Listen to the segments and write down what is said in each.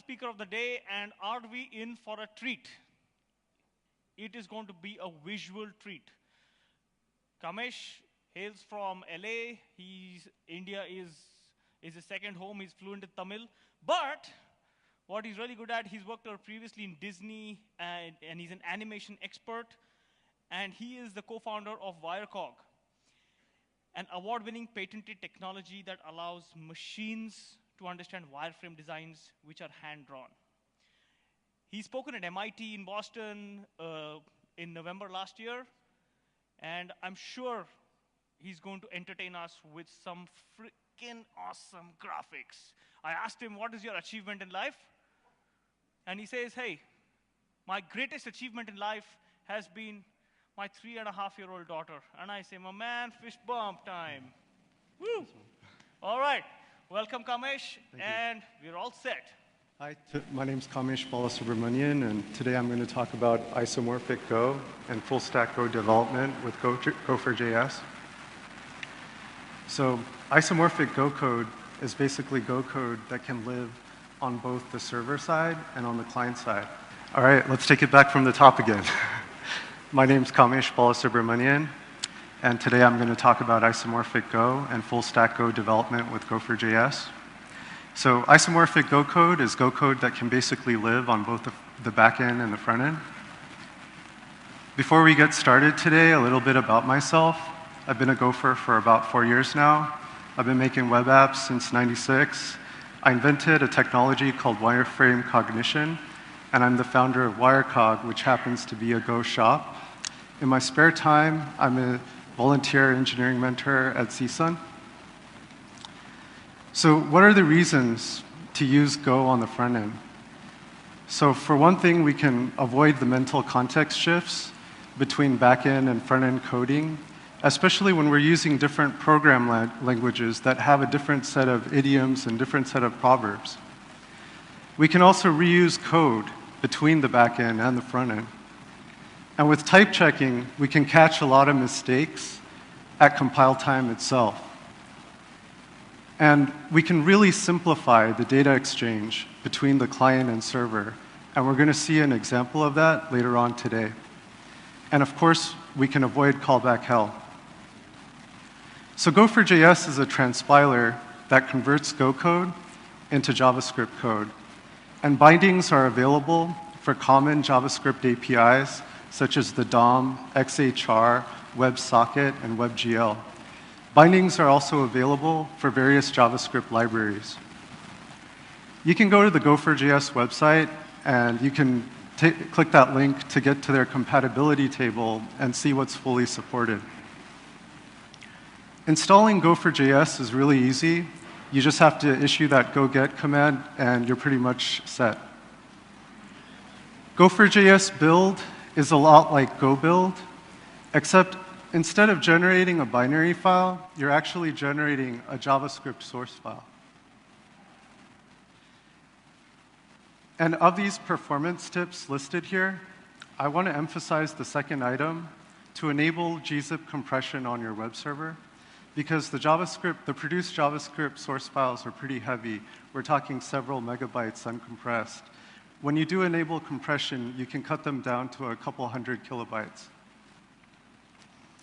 speaker of the day, and are we in for a treat? It is going to be a visual treat. Kamesh hails from LA. India is his second home. He's fluent in Tamil. But what he's really good at, he's worked previously in Disney, and he's an animation expert. And he is the co-founder of Wirecog, an award-winning patented technology that allows machines to understand wireframe designs which are hand-drawn. He's spoken at MIT in Boston in November last year, and I'm sure he's going to entertain us with some freaking awesome graphics. I asked him, what is your achievement in life? And he says, hey, my greatest achievement in life has been my 3.5-year-old daughter. And I say, my man, fist bump time. Woo! All right, welcome, Kamesh, and we're all set. Hi, my name's Kamesh Balasubramanian, and today I'm going to talk about Isomorphic Go and full stack Go development with Gopher JS. So Isomorphic Go code is basically Go code that can live on both the server side and on the client side. All right, let's take it back from the top again. My name's Kamesh Balasubramanian, and today I'm going to talk about Isomorphic Go and full stack Go development with Gopher JS. So isomorphic Go code is Go code that can basically live on both the back end and the front end. Before we get started today, a little bit about myself. I've been a Gopher for about 4 years now. I've been making web apps since '96. I invented a technology called wireframe cognition, and I'm the founder of Wirecog, which happens to be a Go shop. In my spare time, I'm a volunteer engineering mentor at CSUN. So what are the reasons to use Go on the front end? So for one thing, we can avoid the mental context shifts between back-end and front-end coding, especially when we're using different program languages that have a different set of idioms and different set of proverbs. We can also reuse code between the back-end and the front-end. And with type checking, we can catch a lot of mistakes at compile time itself. And we can really simplify the data exchange between the client and server. And we're going to see an example of that later on today. And of course, we can avoid callback hell. So Gopher JS is a transpiler that converts Go code into JavaScript code. And bindings are available for common JavaScript APIs, such as the DOM, XHR, WebSocket, and WebGL. Bindings are also available for various JavaScript libraries. You can go to the Gopher JS website, and you can click that link to get to their compatibility table and see what's fully supported. Installing Gopher JS is really easy. You just have to issue that go get command, and you're pretty much set. Gopher JS build is a lot like Go build, except instead of generating a binary file, you're actually generating a JavaScript source file. And of these performance tips listed here, I want to emphasize the second item to enable gzip compression on your web server, because the produced JavaScript source files are pretty heavy. We're talking several megabytes uncompressed. When you do enable compression, you can cut them down to a couple hundred kilobytes.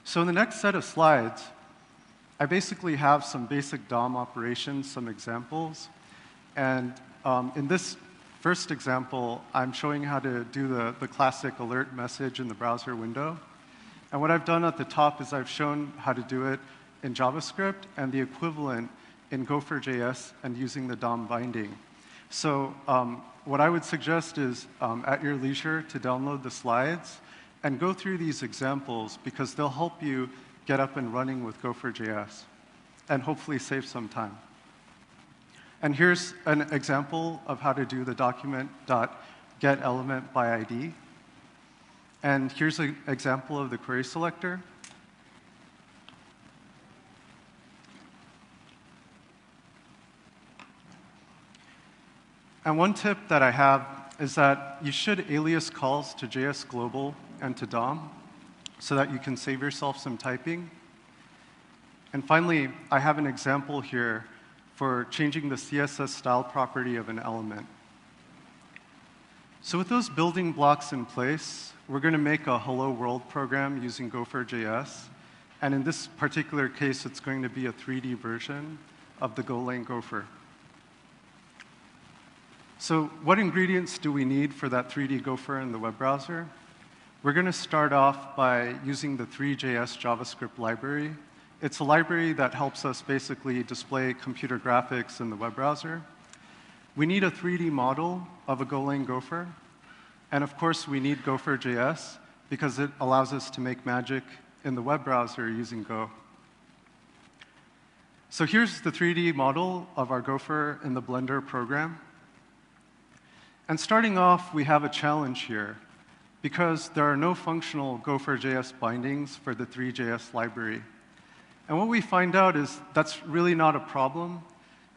So in the next set of slides, I basically have some basic DOM operations, some examples. And in this first example, I'm showing how to do the classic alert message in the browser window. And what I've done at the top is I've shown how to do it in JavaScript and the equivalent in Gopher JS and using the DOM binding. So what I would suggest is at your leisure to download the slides and go through these examples, because they'll help you get up and running with Gopher JS and hopefully save some time. And here's an example of how to do the document.getElementById. And here's an example of the query selector. And one tip that I have is that you should alias calls to js.Global and to DOM so that you can save yourself some typing. And finally, I have an example here for changing the CSS style property of an element. So with those building blocks in place, we're going to make a hello world program using Gopher.js. And in this particular case, it's going to be a 3D version of the Golang Gopher. So what ingredients do we need for that 3D Gopher in the web browser? We're going to start off by using the 3JS JavaScript library. It's a library that helps us basically display computer graphics in the web browser. We need a 3D model of a Golang Gopher. And of course, we need Gopher.js because it allows us to make magic in the web browser using Go. So here's the 3D model of our Gopher in the Blender program. And starting off, we have a challenge here because there are no functional Gopher.js bindings for the 3JS library. And what we find out is that's really not a problem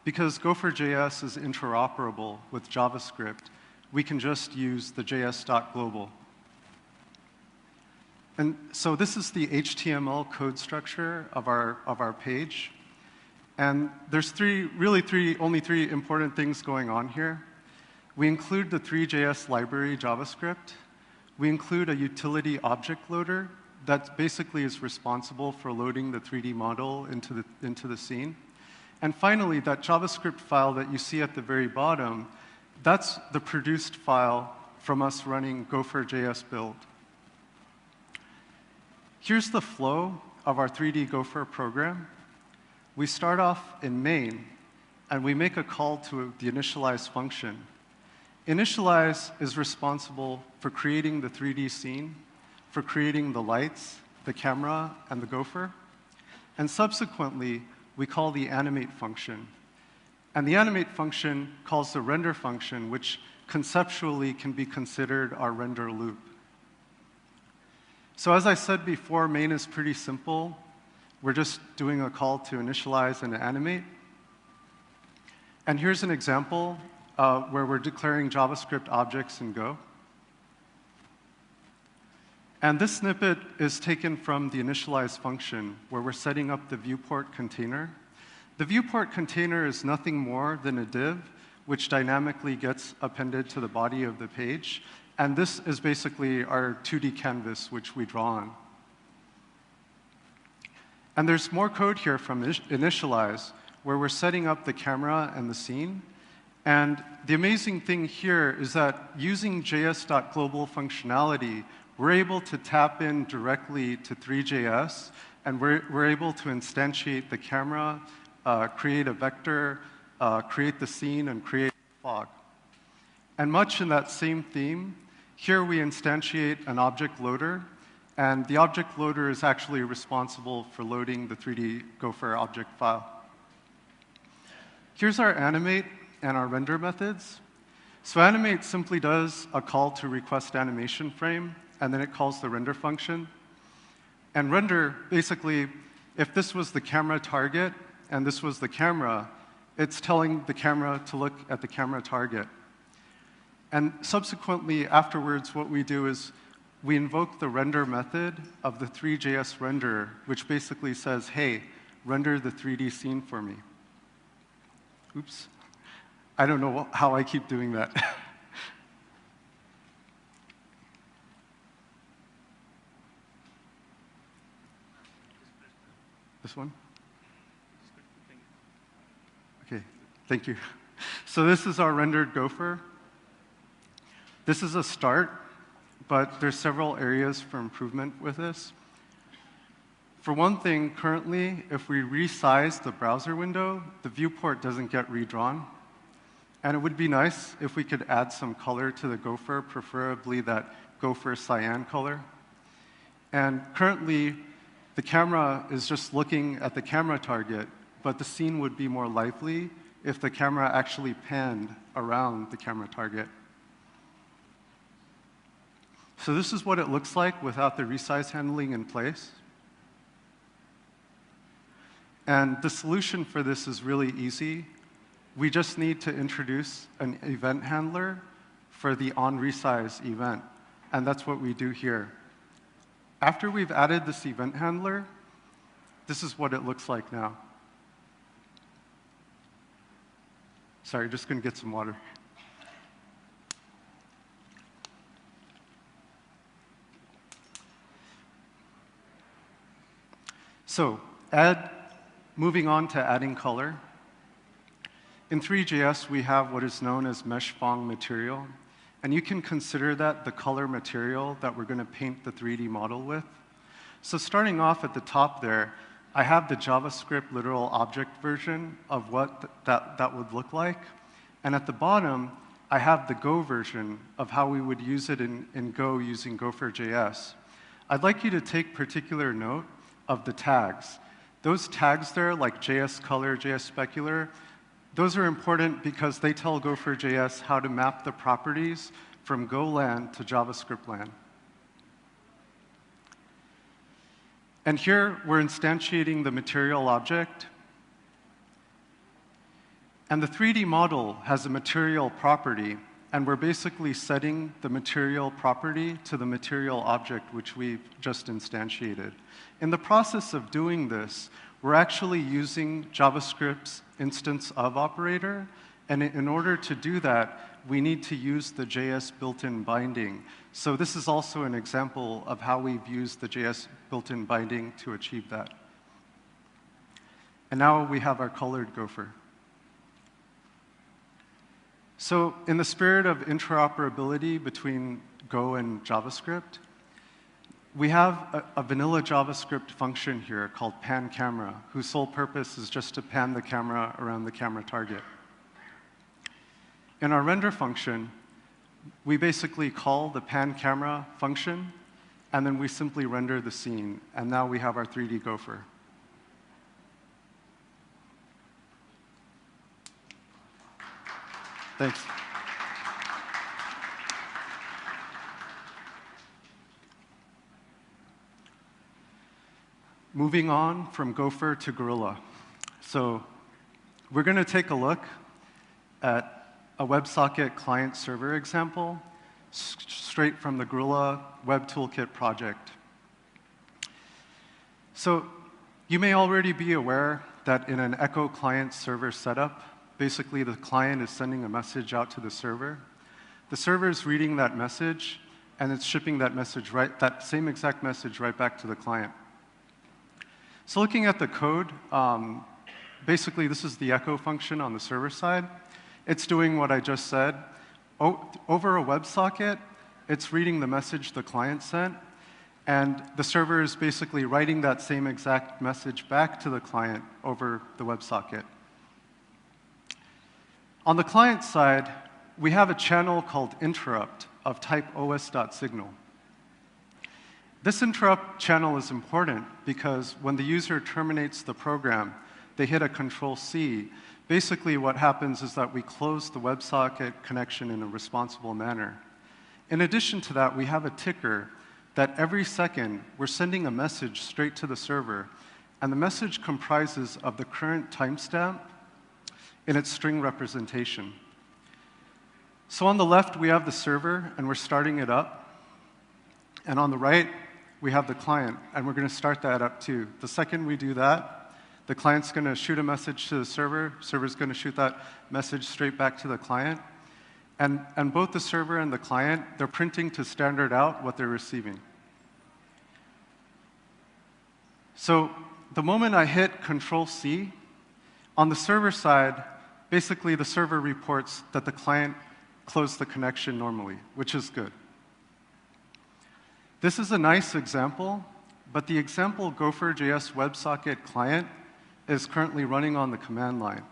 because Gopher.js is interoperable with JavaScript. We can just use the js.Global. And so this is the HTML code structure of our page. And there's only three important things going on here. We include the 3JS library JavaScript. We include a utility object loader that basically is responsible for loading the 3D model into the scene. And finally, that JavaScript file that you see at the very bottom, that's the produced file from us running Gopher.js build. Here's the flow of our 3D Gopher program. We start off in main, and we make a call to the initialize function. Initialize is responsible for creating the 3D scene, for creating the lights, the camera, and the Gopher. And subsequently, we call the animate function. And the animate function calls the render function, which conceptually can be considered our render loop. So as I said before, main is pretty simple. We're just doing a call to initialize and animate. And here's an example where we're declaring JavaScript objects in Go. And this snippet is taken from the initialize function, where we're setting up the viewport container. The viewport container is nothing more than a div, which dynamically gets appended to the body of the page. And this is basically our 2D canvas, which we draw on. And there's more code here from initialize, where we're setting up the camera and the scene. And the amazing thing here is that using js.Global functionality, we're able to tap in directly to 3JS, and we're able to instantiate the camera, create a vector, create the scene, and create a fog. And much in that same theme, here we instantiate an object loader, and the object loader is actually responsible for loading the 3D Gopher object file. Here's our animate and our render methods. So animate simply does a call to request animation frame, and then it calls the render function. And render, basically, if this was the camera target and this was the camera, it's telling the camera to look at the camera target. And subsequently, afterwards, what we do is we invoke the render method of the 3JS renderer, which basically says, hey, render the 3D scene for me. Oops. I don't know how I keep doing that. This one? Okay, thank you. So this is our rendered Gopher. This is a start, but there's several areas for improvement with this. For one thing, currently, if we resize the browser window, the viewport doesn't get redrawn. And it would be nice if we could add some color to the Gopher, preferably that Gopher cyan color. And currently, the camera is just looking at the camera target, but the scene would be more lively if the camera actually panned around the camera target. So this is what it looks like without the resize handling in place. And the solution for this is really easy. We just need to introduce an event handler for the onResize event, and that's what we do here. After we've added this event handler, this is what it looks like now. Sorry, just going to get some water. So moving on to adding color. In 3JS, we have what is known as mesh Phong material. And you can consider that the color material that we're going to paint the 3D model with. So starting off at the top there, I have the JavaScript literal object version of what that would look like. And at the bottom, I have the Go version of how we would use it in Go using Gopher.js. I'd like you to take particular note of the tags. Those tags there, like JS color, JS specular, those are important because they tell Gopher.js how to map the properties from Golang to JavaScript land. And here, we're instantiating the material object. And the 3D model has a material property, and we're basically setting the material property to the material object which we've just instantiated. In the process of doing this, we're actually using JavaScript's instance of operator, and in order to do that, we need to use the JS built-in binding. So this is also an example of how we've used the JS built-in binding to achieve that. And now we have our colored Gopher. So in the spirit of interoperability between Go and JavaScript, we have a vanilla JavaScript function here called pan camera, whose sole purpose is just to pan the camera around the camera target. In our render function, we basically call the pan camera function, and then we simply render the scene. And now we have our 3D Gopher. Thanks. Moving on from Gopher to Gorilla. So we're going to take a look at a WebSocket client-server example straight from the Gorilla Web Toolkit project. So you may already be aware that in an Echo client-server setup, basically the client is sending a message out to the server. The server is reading that message, and it's shipping that message that same exact message right back to the client. So looking at the code, basically this is the echo function on the server side. It's doing what I just said. Over a WebSocket, it's reading the message the client sent, and the server is basically writing that same exact message back to the client over the WebSocket. On the client side, we have a channel called interrupt of type os.signal. This interrupt channel is important because when the user terminates the program, they hit a Control-C. Basically, what happens is that we close the WebSocket connection in a responsible manner. In addition to that, we have a ticker that every second, we're sending a message straight to the server, and the message comprises of the current timestamp in its string representation. So on the left, we have the server, and we're starting it up. And on the right, we have the client, and we're going to start that up too. The second we do that, the client's going to shoot a message to the server's going to shoot that message straight back to the client. And both the server and the client, they're printing to standard out what they're receiving. So the moment I hit Control-C, on the server side, basically the server reports that the client closed the connection normally, which is good. This is a nice example, but the example Gopher.js WebSocket client is currently running on the command line.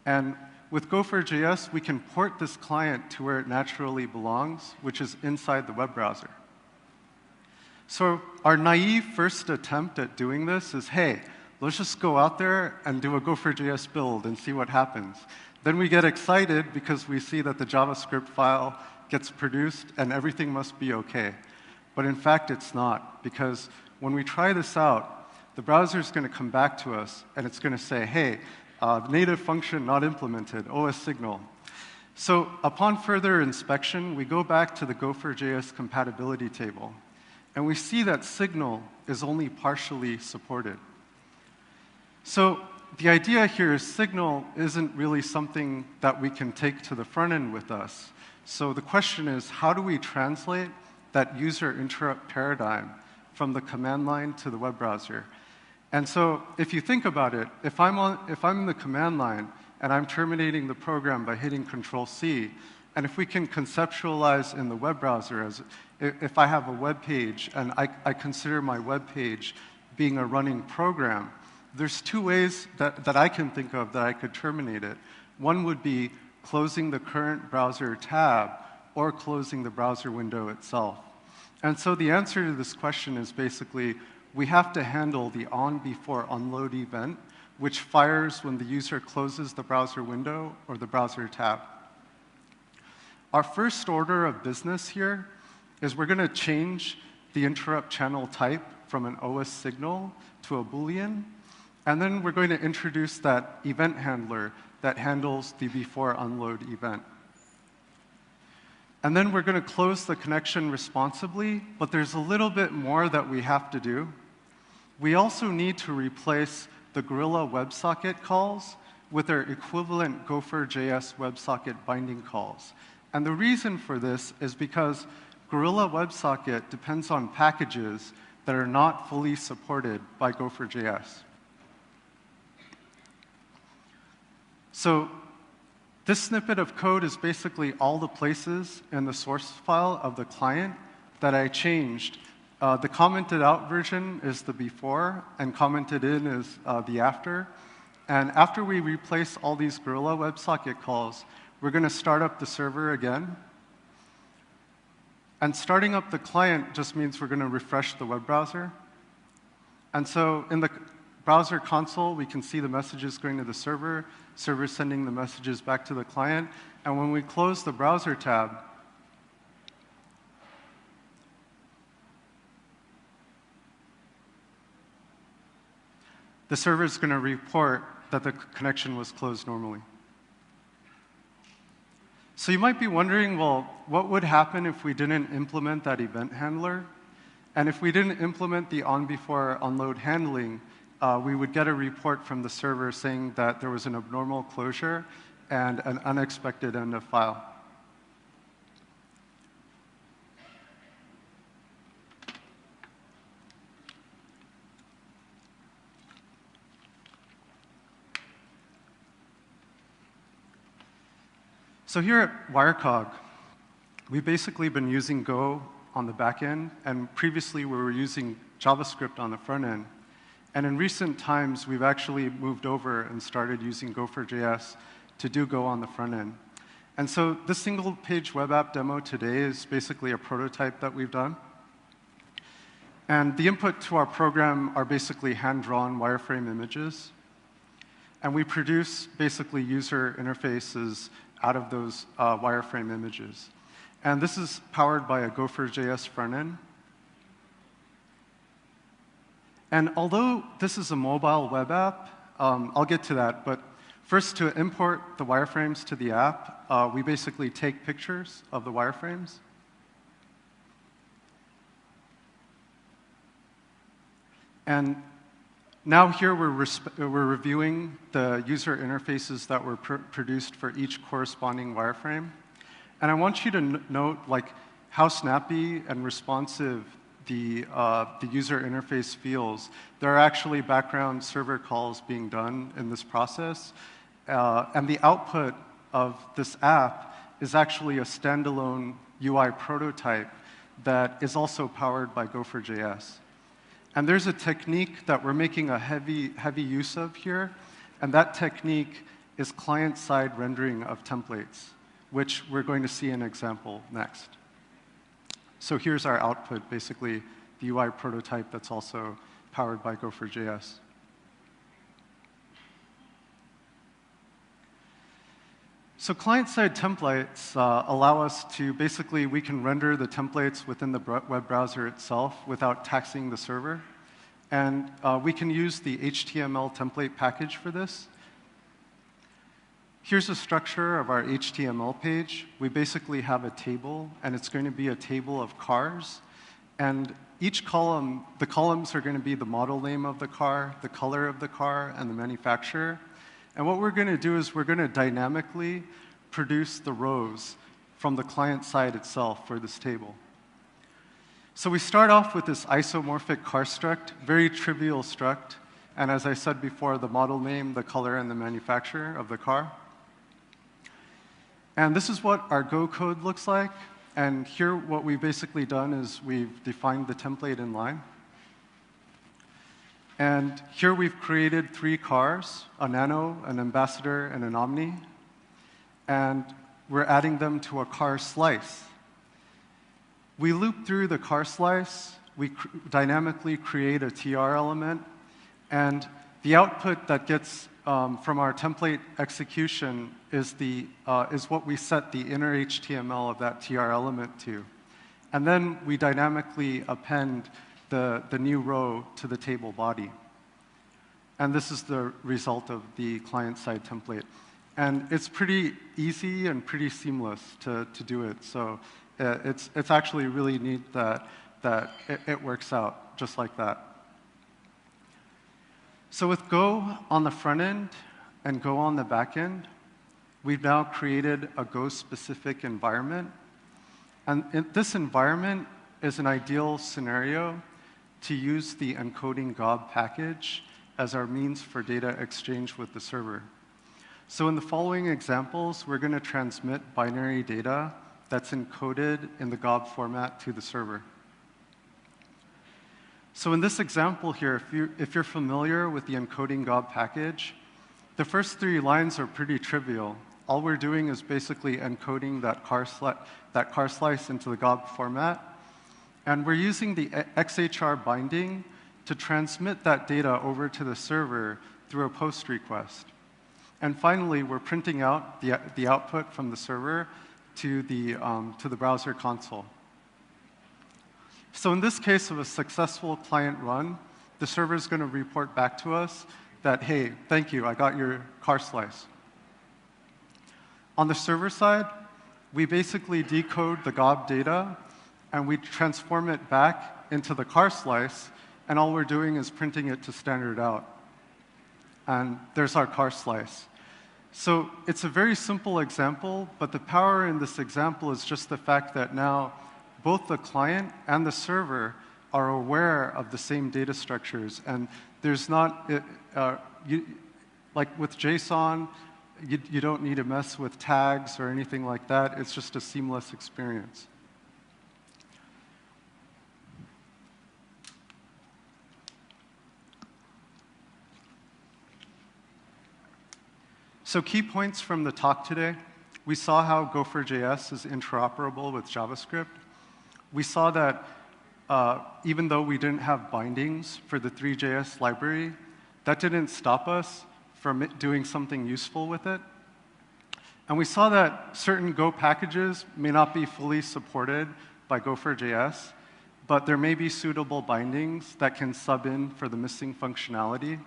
And with Gopher.js, we can port this client to where it naturally belongs, which is inside the web browser. So our naive first attempt at doing this is, hey, let's just go out there and do a Gopher.js build and see what happens. Then we get excited because we see that the JavaScript file gets produced and everything must be OK. But in fact, it's not, because when we try this out, the browser is going to come back to us, and it's going to say, hey, native function not implemented, OS signal. So upon further inspection, we go back to the Gopher.js compatibility table, and we see that signal is only partially supported. So the idea here is signal isn't really something that we can take to the front end with us. So the question is, how do we translate that user interrupt paradigm from the command line to the web browser? And so if you think about it, if I'm in the command line and I'm terminating the program by hitting Control-C, and if we can conceptualize in the web browser as if I have a web page and I consider my web page being a running program, there's two ways that I can think of that I could terminate it. One would be closing the current browser tab or closing the browser window itself. And so the answer to this question is basically we have to handle the on-before-unload event, which fires when the user closes the browser window or the browser tab. Our first order of business here is we're going to change the interrupt channel type from an OS signal to a Boolean, and then we're going to introduce that event handler that handles the before unload event. And then we're going to close the connection responsibly, but there's a little bit more that we have to do. We also need to replace the Gorilla WebSocket calls with their equivalent Gopher JS WebSocket binding calls. And the reason for this is because Gorilla WebSocket depends on packages that are not fully supported by Gopher JS. So this snippet of code is basically all the places in the source file of the client that I changed. The commented out version is the before, and commented in is the after. And after we replace all these Gorilla WebSocket calls, we're going to start up the server again. And starting up the client just means we're going to refresh the web browser. And so in the browser console, we can see the messages going to the server, server sending the messages back to the client. And when we close the browser tab, the server is going to report that the connection was closed normally. So you might be wondering, well, what would happen if we didn't implement that event handler? And if we didn't implement the on-before-unload handling, we would get a report from the server saying that there was an abnormal closure and an unexpected end of file. So here at Wirecog, we've basically been using Go on the back end, and previously we were using JavaScript on the front end. And in recent times, we've actually moved over and started using Gopher JS to do Go on the front end. And so this single-page web app demo today is basically a prototype that we've done. And the input to our program are basically hand-drawn wireframe images. And we produce basically user interfaces out of those wireframe images. And this is powered by a Gopher JS front end. And although this is a mobile web app, I'll get to that, but first to import the wireframes to the app, we basically take pictures of the wireframes. And now here we're reviewing the user interfaces that were produced for each corresponding wireframe. And I want you to note how snappy and responsive the user interface feels. There are actually background server calls being done in this process. And the output of this app is actually a standalone UI prototype that is also powered by Gopher JS. And there's a technique that we're making a heavy use of here, and that technique is client-side rendering of templates, which we're going to see an example next. So here's our output, basically the UI prototype that's also powered by Gopher JS. So client-side templates allow us to basically, we can render the templates within the web browser itself without taxing the server. And we can use the HTML template package for this. Here's a structure of our HTML page. We basically have a table, and it's going to be a table of cars. And each column, the columns are going to be the model name of the car, the color of the car, and the manufacturer. And what we're going to do is we're going to dynamically produce the rows from the client side itself for this table. So we start off with this isomorphic car struct, very trivial struct. and as I said before, the model name, the color, and the manufacturer of the car. And this is what our Go code looks like. And here, what we've basically done is we've defined the template in line. And here we've created 3 cars, a Nano, an Ambassador, and an Omni. And we're adding them to a car slice. We loop through the car slice. We dynamically create a TR element. And the output that gets from our template execution is what we set the inner HTML of that TR element to. And then we dynamically append the new row to the table body. And this is the result of the client-side template. And it's pretty easy and pretty seamless to do it. So it's actually really neat that it works out just like that. So with Go on the front end and Go on the back end, we've now created a Go-specific environment. And this environment is an ideal scenario to use the encoding GOB package as our means for data exchange with the server. So in the following examples, we're going to transmit binary data that's encoded in the GOB format to the server. So in this example here, if you're familiar with the encoding GOB package, the first 3 lines are pretty trivial. All we're doing is basically encoding that car slice into the GOB format. And we're using the XHR binding to transmit that data over to the server through a POST request. And finally, we're printing out the output from the server to the browser console. So in this case of a successful client run, the server is going to report back to us that, hey, thank you, I got your car slice. On the server side, we basically decode the GOB data, and we transform it back into the car slice, and all we're doing is printing it to standard out. And there's our car slice. So it's a very simple example, but the power in this example is just the fact that now both the client and the server are aware of the same data structures. And there's not, like with JSON, you don't need to mess with tags or anything like that. It's just a seamless experience. So key points from the talk today. We saw how Gopher.js is interoperable with JavaScript. We saw that even though we didn't have bindings for the 3JS library, that didn't stop us from doing something useful with it. And we saw that certain Go packages may not be fully supported by Gopher.js, but there may be suitable bindings that can sub in for the missing functionality.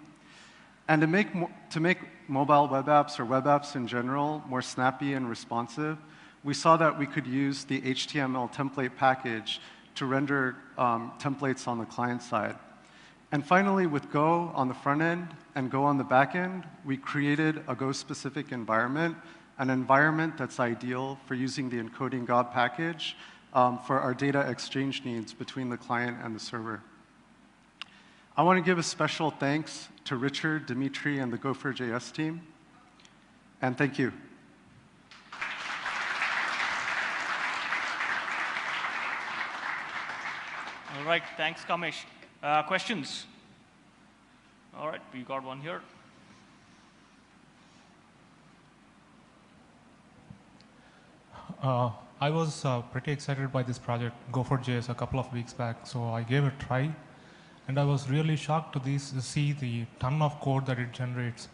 And to make mobile web apps or web apps in general more snappy and responsive, we saw that we could use the HTML template package to render templates on the client side. And finally, with Go on the front end and Go on the back end, we created a Go-specific environment, an environment that's ideal for using the encoding GOB package for our data exchange needs between the client and the server. I want to give a special thanks to Richard, Dimitri, and the Gopher.js team. And thank you. All right, thanks, Kamesh. Questions? All right, we got one here. I was pretty excited by this project, Gopher.js, a couple of weeks back, so I gave it a try. And I was really shocked to see the ton of code that it generates.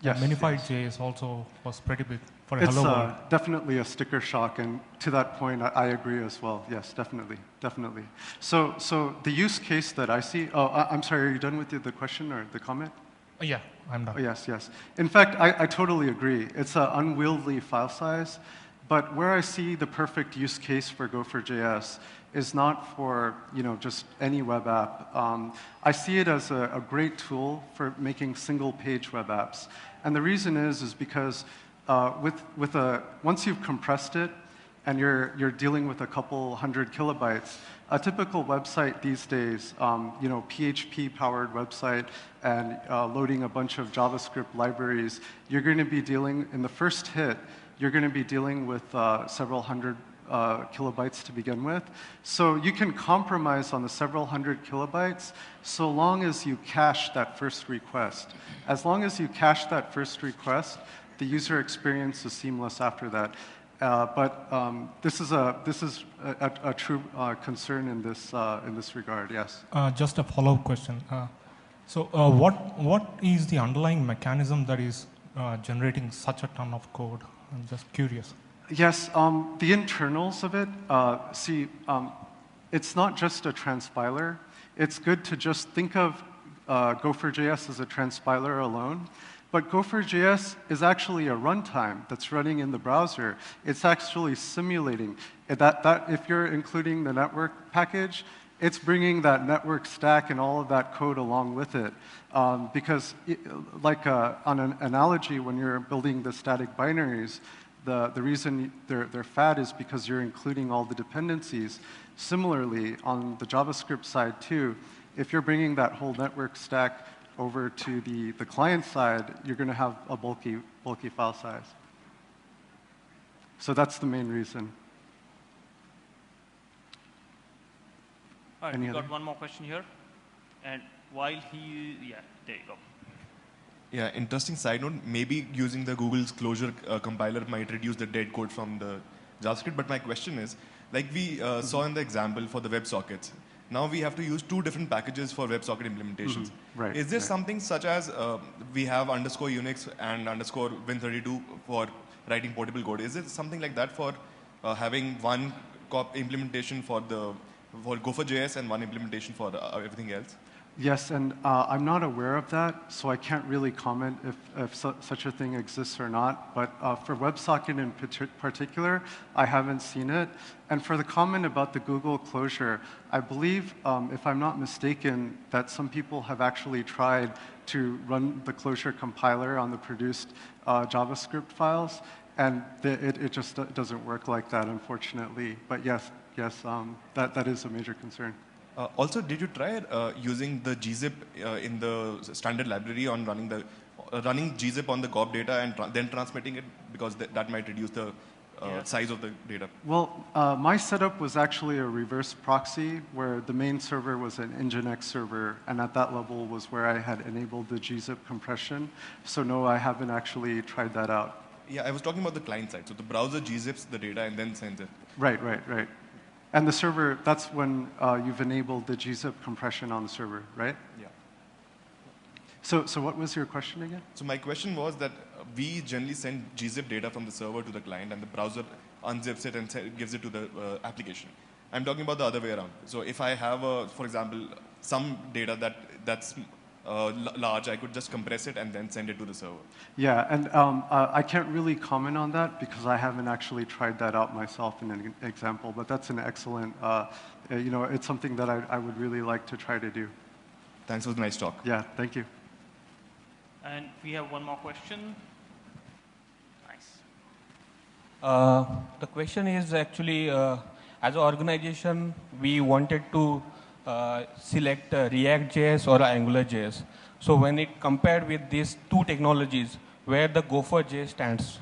Yes, Minified yes. JS also was pretty big for a hello world. It's definitely a sticker shock, and to that point, I agree as well. Yes, definitely, definitely. So the use case that I see, I'm sorry, are you done with the question or the comment? Yeah, I'm done. Oh, yes, yes. In fact, I totally agree. It's an unwieldy file size, but where I see the perfect use case for Gopher.js is not for just any web app. I see it as a great tool for making single-page web apps. And the reason is because once you've compressed it and you're dealing with a couple hundred kilobytes. A typical website these days, PHP-powered website and loading a bunch of JavaScript libraries, you're going to be dealing, in the first hit, you're going to be dealing with several hundred kilobytes to begin with. So you can compromise on the several hundred kilobytes so long as you cache that first request. As long as you cache that first request, the user experience is seamless after that. This is a true concern in this regard. Yes. Just a follow-up question. What is the underlying mechanism that is generating such a ton of code? I'm just curious. Yes, the internals of it. It's not just a transpiler. It's good to just think of Gopher.js as a transpiler alone. But Gopher.js is actually a runtime that's running in the browser. It's actually simulating. If you're including the network package, it's bringing that network stack and all of that code along with it. Because on an analogy, when you're building the static binaries, the reason they're fat is because you're including all the dependencies. Similarly, on the JavaScript side too, if you're bringing that whole network stack over to the client side, you're going to have a bulky file size. So that's the main reason. All right, we've got one more question here. And while yeah, there you go. Yeah, interesting side note, maybe using the Google's Closure compiler might reduce the dead code from the JavaScript, but my question is, like we saw in the example for the WebSockets, now we have to use two different packages for WebSocket implementations. Right. Is there something such as we have _Unix and _Win32 for writing portable code? Is it something like that for having one implementation for Gopher.js and one implementation for everything else? Yes, and I'm not aware of that, so I can't really comment if such a thing exists or not. But for WebSocket in particular, I haven't seen it. And for the comment about the Google closure, I believe, if I'm not mistaken, that some people have actually tried to run the closure compiler on the produced JavaScript files, and it just doesn't work like that, unfortunately. But yes, that is a major concern. Also, did you try using the gzip in the standard library on running gzip on the GOP data and then transmitting it, because that might reduce the size of the data? Well, my setup was actually a reverse proxy where the main server was an Nginx server, and at that level was where I had enabled the gzip compression. So no, I haven't actually tried that out. Yeah, I was talking about the client side. So the browser gzips the data and then sends it. Right. And the server, that's when you've enabled the gzip compression on the server, right? Yeah. So what was your question again? So my question was that we generally send gzip data from the server to the client, and the browser unzips it and gives it to the application. I'm talking about the other way around. So if I have, for example, some data that's large, I could just compress it and then send it to the server. Yeah, and I can't really comment on that because I haven't actually tried that out myself in an example, but that's an excellent, it's something that I would really like to try to do. Thanks for the nice talk. Yeah, thank you. And we have one more question. Nice. The question is actually, as an organization, we wanted to select React.js or AngularJS. So when it compared with these two technologies, where the Gopher.js stands?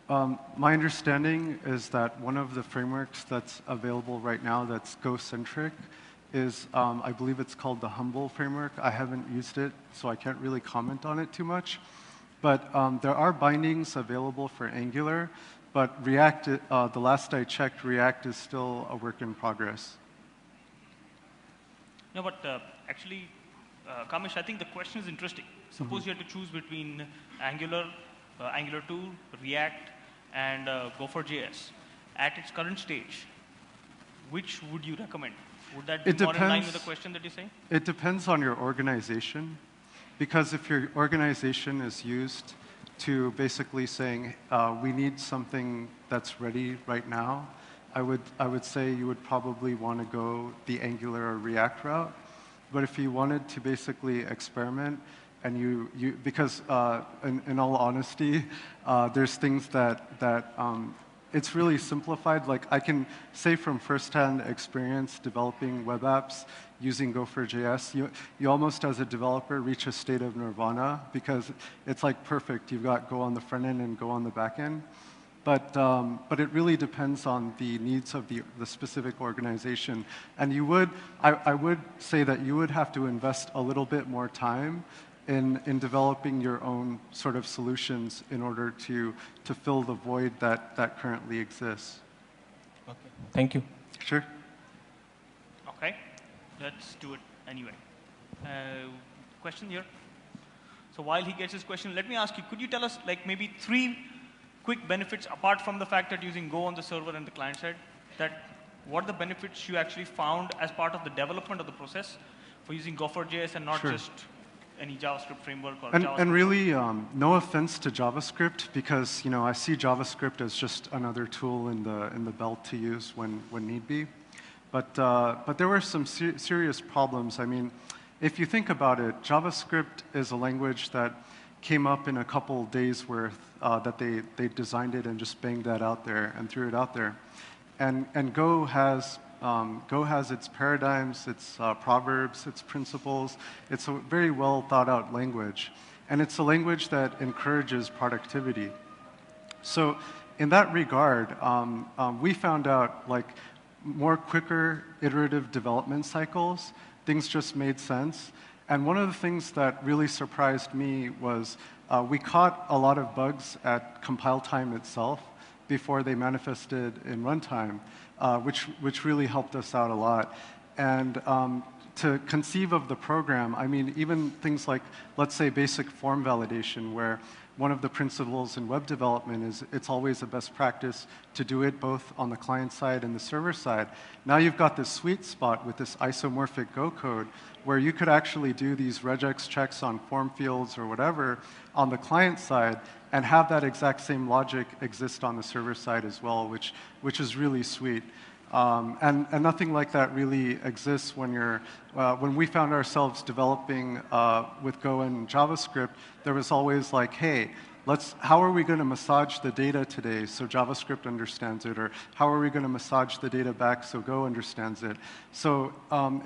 My understanding is that one of the frameworks that's available right now that's Go-centric is, I believe it's called the Humble framework. I haven't used it, so I can't really comment on it too much. But there are bindings available for Angular, but React, the last I checked, React is still a work in progress. No, but actually, Kamesh, I think the question is interesting. Suppose you had to choose between Angular, Angular 2, React, and Gopher.js. At its current stage, which would you recommend? Would that be more in line with the question that you're saying? It depends on your organization. Because if your organization is used to basically saying, we need something that's ready right now, I would say you would probably want to go the Angular or React route. But if you wanted to basically experiment, and because in all honesty, there's things that it's really simplified. Like I can say from firsthand experience developing web apps using Gopher.js, you almost as a developer reach a state of nirvana because it's like perfect. You've got Go on the front end and Go on the back end. But it really depends on the needs of the specific organization. And I would say that you would have to invest a little bit more time in developing your own sort of solutions in order to fill the void that currently exists. Okay. Thank you. Sure. Okay, let's do it anyway. Question here. So while he gets his question, let me ask you, could you tell us like maybe 3 quick benefits apart from the fact that using Go on the server and the client side, what are the benefits you actually found as part of the development of the process for using Gopher.js and not Sure. just any JavaScript framework or And JavaScript? really, no offense to JavaScript, because I see JavaScript as just another tool in the belt to use when need be. But there were some serious problems. I mean, if you think about it, JavaScript is a language that came up in a couple days worth that they designed it and just banged that out there and threw it out there. And Go has its paradigms, its proverbs, its principles. It's a very well thought out language. And it's a language that encourages productivity. So in that regard, we found out like more quicker iterative development cycles, things just made sense. And one of the things that really surprised me was we caught a lot of bugs at compile time itself before they manifested in runtime, which really helped us out a lot. And to conceive of the program, I mean, even things like, let's say, basic form validation, where one of the principles in web development is it's always a best practice to do it both on the client side and the server side. Now you've got this sweet spot with this isomorphic Go code where you could actually do these regex checks on form fields or whatever on the client side and have that exact same logic exist on the server side as well, which is really sweet. And nothing like that really exists when we found ourselves developing with Go and JavaScript. There was always like, hey, how are we going to massage the data today so JavaScript understands it, or how are we going to massage the data back so Go understands it? So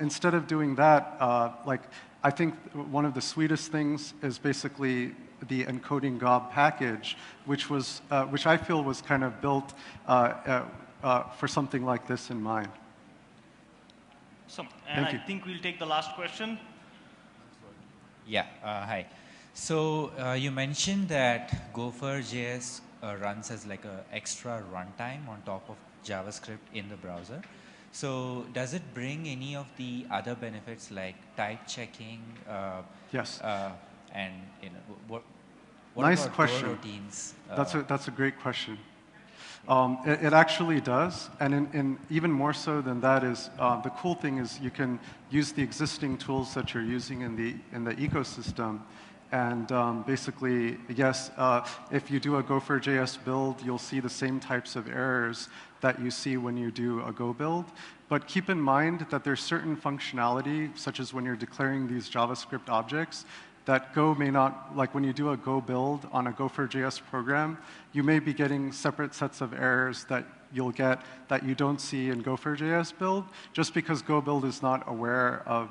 instead of doing that, I think one of the sweetest things is basically the encoding gob package, which I feel was kind of built for something like this in mind. Awesome. And Thank you. I think we'll take the last question. Yeah, hi. So you mentioned that Gopher.js runs as like an extra runtime on top of JavaScript in the browser. So does it bring any of the other benefits like type checking? Yes. And what Nice about question. routines? That's a great question. It actually does, and even more so than that is the cool thing is you can use the existing tools that you're using in the ecosystem, and basically, yes, if you do a Gopher.js build, you'll see the same types of errors that you see when you do a Go build. But keep in mind that there's certain functionality, such as when you're declaring these JavaScript objects, that Go may not, like when you do a Go build on a Gopher.js program, you may be getting separate sets of errors that you'll get that you don't see in Gopher.js build, just because Go build is not aware of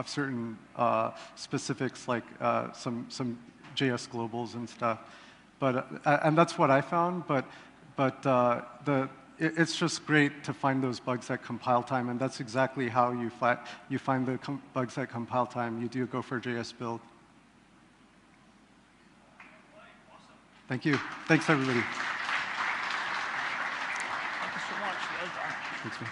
certain specifics like some js.Globals and stuff. But and that's what I found. But it's just great to find those bugs at compile time, and that's exactly how you find the bugs at compile time. You do a Gopher.js build. Thank you. Thanks, everybody. Thank you so much. Well done. Thanks, man.